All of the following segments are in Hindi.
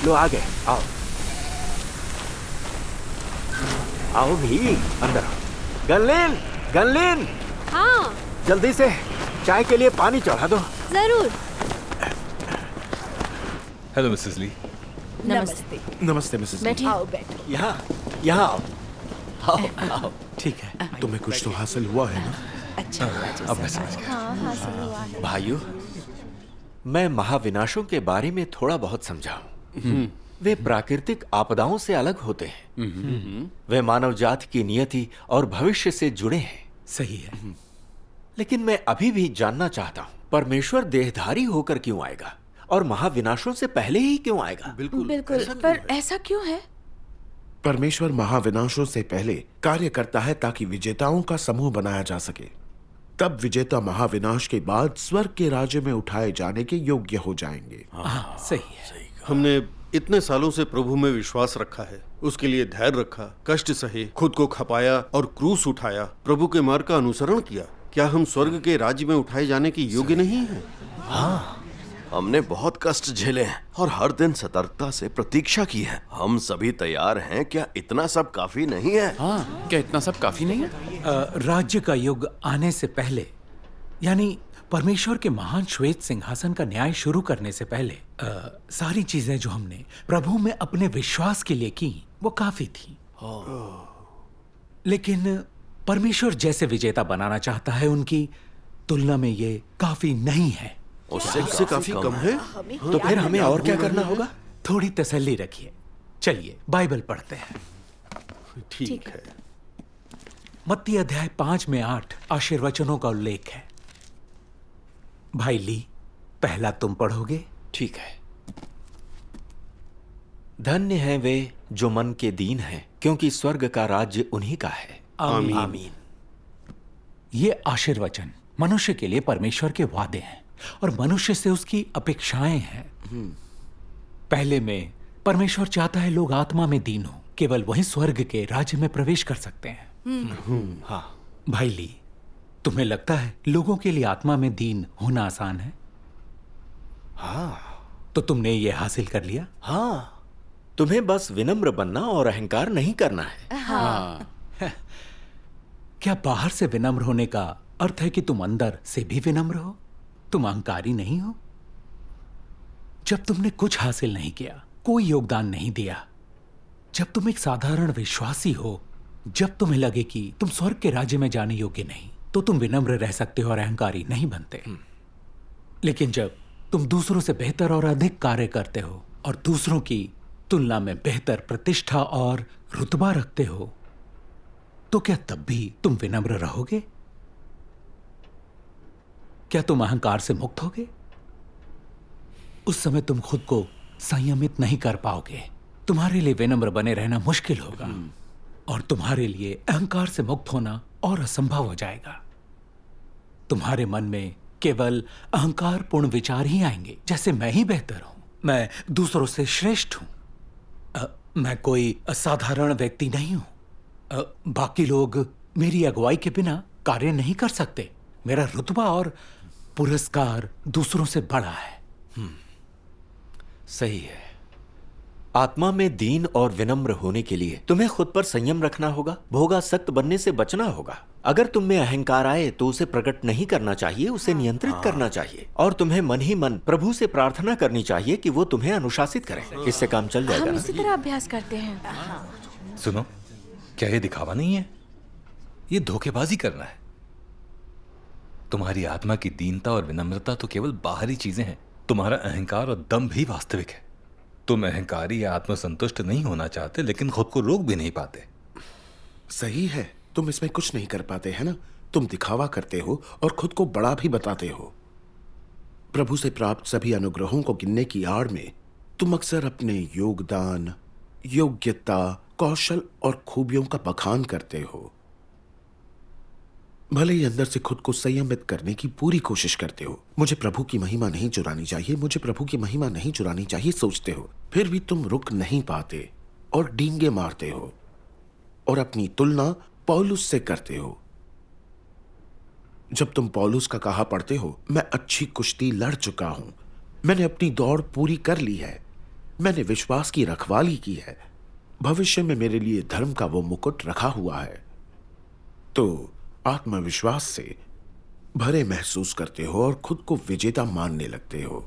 लो आ गए, आओ आओ भी अंदर आओ। गनलिन, गनलिन, हाँ जल्दी से चाय के लिए पानी चढ़ा दो। जरूर। Hello Mrs Lee. नमस्ते। नमस्ते मिसेस ली। बैठिए। आओ बैठो। यहाँ आओ, आओ आओ। ठीक है, तुम्हें कुछ तो हासिल हुआ है ना? अच्छा हुआ जो अब मैं सब समझ गया। हाँ हासिल हुआ है। भाइयों, मैं महाविनाशों के बारे में थोड़ा बहुत समझा हूं। वे प्राकृतिक आपदाओं से अलग होते हैं। वे मानव जाति की नियति और भविष्य से जुड़े हैं। सही है। लेकिन मैं अभी भी जानना चाहता हूं, परमेश्वर देहधारी होकर क्यों आएगा और महाविनाशों से पहले ही क्यों आएगा? बिल्कुल पर ऐसा क्यों है? परमेश्वर महाविनाशों से पहले कार्य करता है ताकि विजेताओं का समूह बनाया जा सके। तब विजेता महाविनाश के बाद स्वर्ग के राज्य में उठाए जाने के योग्य हो जाएंगे। सही है। हमने इतने सालों से प्रभु में विश्वास रखा है, उसके लिए धैर्य रखा, कष्ट सहे, खुद को खपाया और क्रूस उठाया, प्रभु के मार्ग का अनुसरण किया। क्या हम स्वर्ग के राज्य में उठाए जाने के योग्य नहीं हैं? हाँ, हमने बहुत कष्ट झेले हैं और हर दिन सतर्कता से प्रतीक्षा की है। हम सभी तैयार हैं। क्या इतना सब काफी नहीं है? हाँ, क्या इतना सब काफी नहीं है? राज्य का युग आने से पहले, यानी परमेश्वर के महान श्वेत सिंहासन का न्याय शुरू करने से पहले, सारी चीजें जो हमने प्रभु में अपने विश्वास के लिए की वो काफी थी। लेकिन परमेश्वर जैसे विजेता बनाना चाहता है, उनकी तुलना में ये काफी नहीं है। उससे काफी कम है। तो फिर हमें और क्या करना होगा? थोड़ी तसल्ली रखिए। चलिए बाइबल पढ़ते हैं। ठीक है। मत्ती अध्याय 5 में 8 आशीर्वचनों का उल्लेख है। भाई ली, पहला तुम पढ़ोगे? ठीक है। धन्य हैं वे जो मन के दीन हैं, क्योंकि स्वर्ग का राज्य उन्हीं का है। आमीन। आमीन। ये आशीर्वचन मनुष्य के लिए परमेश्वर के वादे हैं और मनुष्य से उसकी अपेक्षाएं हैं। पहले में परमेश्वर चाहता है लोग आत्मा में दीन हो, केवल वही स्वर्ग के राज्य में प्रवेश कर सकते हैं। हाँ भाई ली, तुम्हें लगता है लोगों के लिए आत्मा में दीन होना आसान है? हाँ तो तुमने ये हासिल कर लिया? हाँ, तुम्हें बस विनम्र बनना और अहंकार नहीं करना है। हाँ, क्या बाहर से विनम्र होने का अर्थ है कि तुम अंदर से भी विनम्र हो? तुम अहंकारी नहीं हो? जब तुमने कुछ हासिल नहीं किया, कोई योगदान नहीं दिया, जब तुम एक साधारण विश्वासी हो, जब तुम्हें लगे कि तुम स्वर्ग के राज्य में जाने योग्य नहीं, तो तुम विनम्र रह सकते हो और अहंकारी नहीं बनते। लेकिन जब तुम दूसरों से बेहतर और अधिक कार्य करते हो और दूसरों की तुलना में बेहतर प्रतिष्ठा और रुतबा रखते हो, तो क्या तब भी तुम विनम्र रहोगे? क्या तुम अहंकार से मुक्त होगे? उस समय तुम खुद को संयमित नहीं कर पाओगे। तुम्हारे लिए विनम्र बने रहना मुश्किल होगा और तुम्हारे लिए अहंकार से मुक्त होना और असंभव हो जाएगा। तुम्हारे मन में केवल अहंकारपूर्ण विचार ही आएंगे, जैसे मैं ही बेहतर हूं, मैं दूसरों से श्रेष्ठ हूं, मैं कोई असाधारण व्यक्ति नहीं हूं, बाकी लोग मेरी अगुवाई के बिना कार्य नहीं कर सकते, मेरा रुतबा और पुरस्कार दूसरों से बड़ा है। सही है। आत्मा में दीन और विनम्र होने के लिए तुम्हें खुद पर संयम रखना होगा, भोगासक्त बनने से बचना होगा। अगर तुम में अहंकार आए तो उसे प्रकट नहीं करना चाहिए, उसे नियंत्रित करना चाहिए और तुम्हें मन ही मन प्रभु से प्रार्थना करनी चाहिए कि वो तुम्हें अनुशासित करे। इससे काम चल जाएगा हम ना? इसी तरह अभ्यास करते हैं। सुनो, क्या ये दिखावा नहीं है? ये धोखेबाजी करना है। तुम्हारी आत्मा की दीनता और विनम्रता तो केवल बाहरी चीजें हैं। तुम्हारा अहंकार और दम भी वास्तविक है। तुम अहंकारी या आत्मसंतुष्ट नहीं होना चाहते, लेकिन खुद को रोक भी नहीं पाते। सही है, तुम इसमें कुछ नहीं कर पाते है ना? तुम दिखावा करते हो और खुद को बड़ा भी बताते हो। प्रभु से प्राप्त सभी अनुग्रहों को गिनने की आड़ में तुम अक्सर अपने योगदान, योग्यता, कौशल और खूबियों का बखान करते हो। भले ही अंदर से खुद को संयमित करने की पूरी कोशिश करते हो। मुझे प्रभु की महिमा नहीं चुरानी चाहिए, मुझे प्रभु की महिमा नहीं चुरानी चाहिए सोचते हो, फिर भी तुम रुक नहीं पाते और डींगे मारते हो और अपनी तुलना पौलुस से करते हो। जब तुम पौलुस का कहा पढ़ते हो, मैं अच्छी कुश्ती लड़ चुका हूं, मैंने अपनी दौड़ पूरी कर ली है, मैंने विश्वास की रखवाली की है, भविष्य में मेरे लिए धर्म का वो मुकुट रखा हुआ है। तो आत्मविश्वास से भरे महसूस करते हो और खुद को विजेता मानने लगते हो,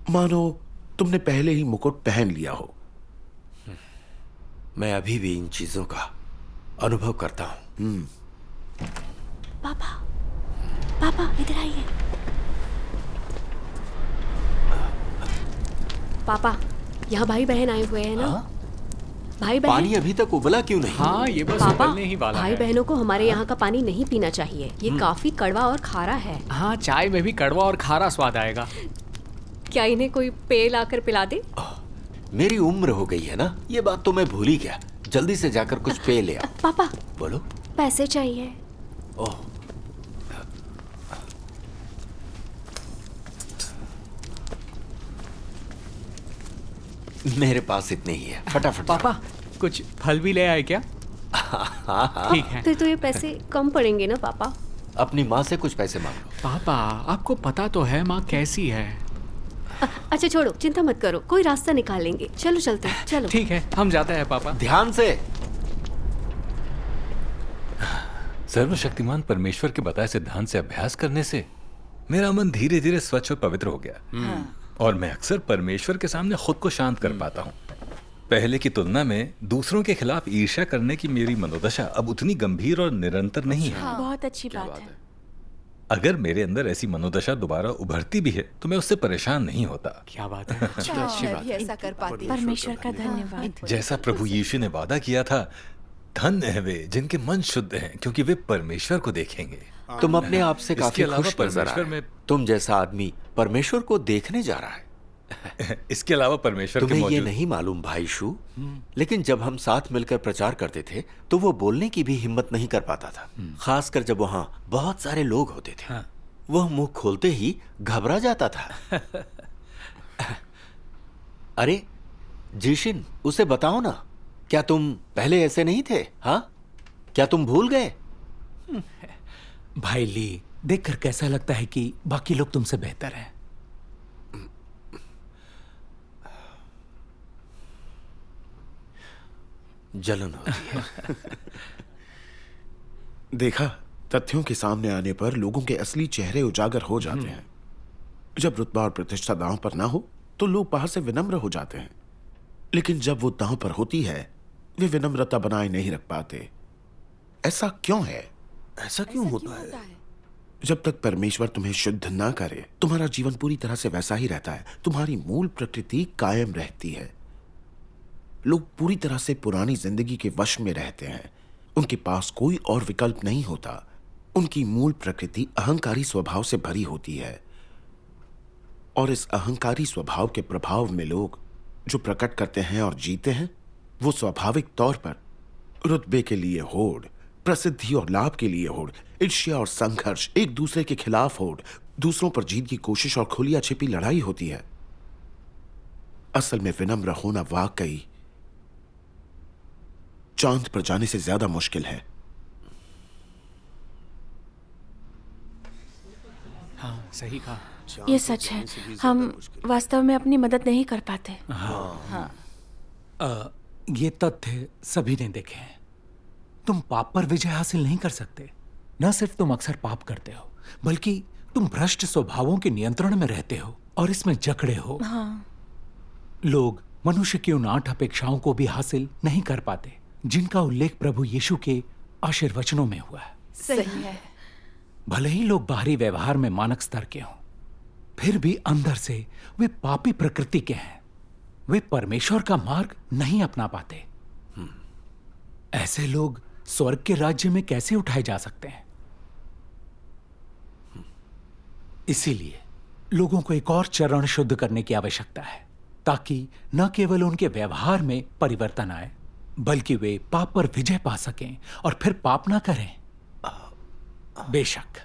मानो तुमने पहले ही मुकुट पहन लिया हो। मैं अभी भी इन चीजों का अनुभव करता हूं। पापा, पापा इधर आइए। पापा, यहाँ भाई बहन आए हुए हैं ना? भाई बहन। पानी अभी तक उबला क्यों नहीं? हाँ, ये बस पापा, उबलने ही वाला भाई है। बहनों को हमारे यहाँ का पानी नहीं पीना चाहिए। ये काफी कड़वा और खारा है। हाँ, चाय में भी कड़वा और खारा स्वाद आएगा। क्या इन्हें कोई पेय लाकर पिला दे? मेरी उम्र हो गई है ना, ये बात तो मैं भूल ही गया। जल्दी से जाकर कुछ पेय ले आओ। पापा, बोलो। पैसे चाहिए। ओह, मेरे पास इतने ही है, फटाफट। पापा, कुछ फल भी ले आए क्या? ठीक है। फिर तो ये पैसे कम पड़ेंगे ना पापा? अपनी माँ से कुछ पैसे मांग लो। पापा, आपको पता तो है माँ कैसी है। अच्छा छोड़ो, चिंता मत करो, कोई रास्ता निकालेंगे। चलो चलते हैं, चलो। ठीक है, हम जाते हैं पापा। ध्यान से। सर्वशक्तिमान परमेश्वर के बताए सिद्धांत से अभ्यास करने से मेरा मन धीरे धीरे स्वच्छ और पवित्र हो गया। और मैं अक्सर परमेश्वर के सामने खुद को शांत कर पाता हूँ। पहले की तुलना में दूसरों के खिलाफ ईर्ष्या करने की मेरी मनोदशा अब उतनी गंभीर और निरंतर नहीं है। बहुत अच्छी बात है। अगर मेरे अंदर ऐसी मनोदशा दोबारा उभरती भी है तो मैं उससे परेशान नहीं होता। क्या बात है। मैं भी ऐसा कर पाती। परमेश्वर का धन्यवाद। जैसा प्रभु यीशु ने वादा किया था, धन्य है वे जिनके मन शुद्ध हैं, क्योंकि वे परमेश्वर को देखेंगे। तुम अपने आप से काफी इसके अलावा खुश नजर आ परमेश्वर रहे में हो। तुम जैसा आदमी परमेश्वर को देखने जा रहा है। इसके अलावा परमेश्वर के तुम्हें ये मौजूद नहीं मालूम भाई शू, लेकिन जब हम साथ मिलकर प्रचार करते थे तो वो बोलने की भी हिम्मत नहीं कर पाता था, खासकर जब वहां बहुत सारे लोग होते थे। हाँ। वह मुंह खोलते ही घबरा जाता था। अरे जीशिन, उसे बताओ ना, क्या तुम पहले ऐसे नहीं थे? हाँ, क्या तुम भूल गए? भाई ली, देखकर कैसा लगता है कि बाकी लोग तुमसे बेहतर हैं। जलन होती है। देखा, तथ्यों के सामने आने पर लोगों के असली चेहरे उजागर हो जाते हैं। जब रुतबा और प्रतिष्ठा दांव पर ना हो तो लोग बाहर से विनम्र हो जाते हैं, लेकिन जब वो दांव पर होती है वे विनम्रता बनाए नहीं रख पाते। ऐसा क्यों है? ऐसा क्यों होता है? जब तक परमेश्वर तुम्हें शुद्ध ना करे, तुम्हारा जीवन पूरी तरह से वैसा ही रहता है। तुम्हारी मूल प्रकृति कायम रहती है। लोग पूरी तरह से पुरानी जिंदगी के वश में रहते हैं। उनके पास कोई और विकल्प नहीं होता। उनकी मूल प्रकृति अहंकारी स्वभाव से भरी होती है, और इस अहंकारी स्वभाव के प्रभाव में लोग जो प्रकट करते हैं और जीते हैं, वो स्वाभाविक तौर पर रुतबे के लिए होड़, प्रसिद्धि और लाभ के लिए होड़, ईर्ष्या और संघर्ष, एक दूसरे के खिलाफ होड़, दूसरों पर जीत की कोशिश और खुलिया छिपी लड़ाई होती है। असल में विनम्र होना वाकई चांद पर जाने से ज्यादा मुश्किल है। हाँ, सही कहा। ये सच है, हम वास्तव में अपनी मदद नहीं कर पाते। ये तथ्य सभी ने देखे हैं। तुम पाप पर विजय हासिल नहीं कर सकते। न सिर्फ तुम अक्सर पाप करते हो, बल्कि तुम भ्रष्ट स्वभावों के नियंत्रण में रहते हो और इसमें जकड़े हो। लोग मनुष्य की उन 8 अपेक्षाओं को भी हासिल नहीं कर पाते जिनका उल्लेख प्रभु यीशु के आशीर्वचनों में हुआ है। सही है। भले ही लोग बाहरी व्यवहार में मानक स्तर के हों, फिर भी अंदर से वे पापी प्रकृति के हैं। वे परमेश्वर का मार्ग नहीं अपना पाते। ऐसे लोग स्वर्ग के राज्य में कैसे उठाए जा सकते हैं? इसीलिए लोगों को एक और चरण शुद्ध करने की आवश्यकता है, ताकि न केवल उनके व्यवहार में परिवर्तन आए, बल्कि वे पाप पर विजय पा सकें और फिर पाप ना करें। बेशक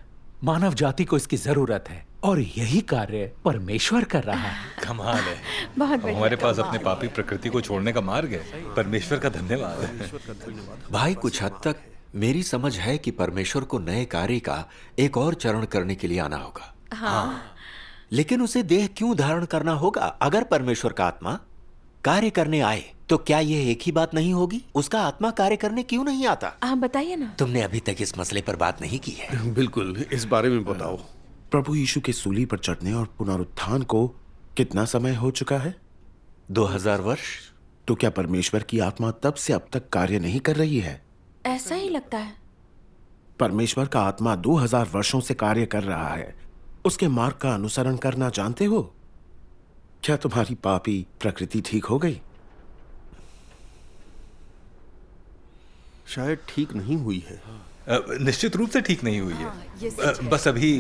मानव जाति को इसकी जरूरत है, और यही कार्य परमेश्वर कर रहा है। कमाल है। बहुत अब हमारे पास अपने पापी प्रकृति को छोड़ने का मार्ग है। परमेश्वर का धन्यवाद। भाई, कुछ हद तक मेरी समझ है कि परमेश्वर को नए कार्य का एक और चरण करने के लिए आना होगा। लेकिन उसे देह क्यों धारण करना होगा? अगर परमेश्वर का आत्मा कार्य करने आए तो क्या यह एक ही बात नहीं होगी? उसका आत्मा कार्य करने क्यों नहीं आता? आप बताइए ना। तुमने अभी तक इस मसले पर बात नहीं की है। बिल्कुल, इस बारे में बताओ। प्रभु यीशु के सूली पर चढ़ने और पुनरुत्थान को कितना समय हो चुका है? 2000 वर्ष। तो क्या परमेश्वर की आत्मा तब से अब तक कार्य नहीं कर रही है? ऐसा ही लगता है। परमेश्वर का आत्मा 2000 वर्षों से कार्य कर रहा है। उसके मार्ग का अनुसरण करना जानते हो? क्या तुम्हारी पापी प्रकृति ठीक हो गई? शायद ठीक नहीं हुई है। निश्चित रूप से ठीक नहीं हुई है। बस अभी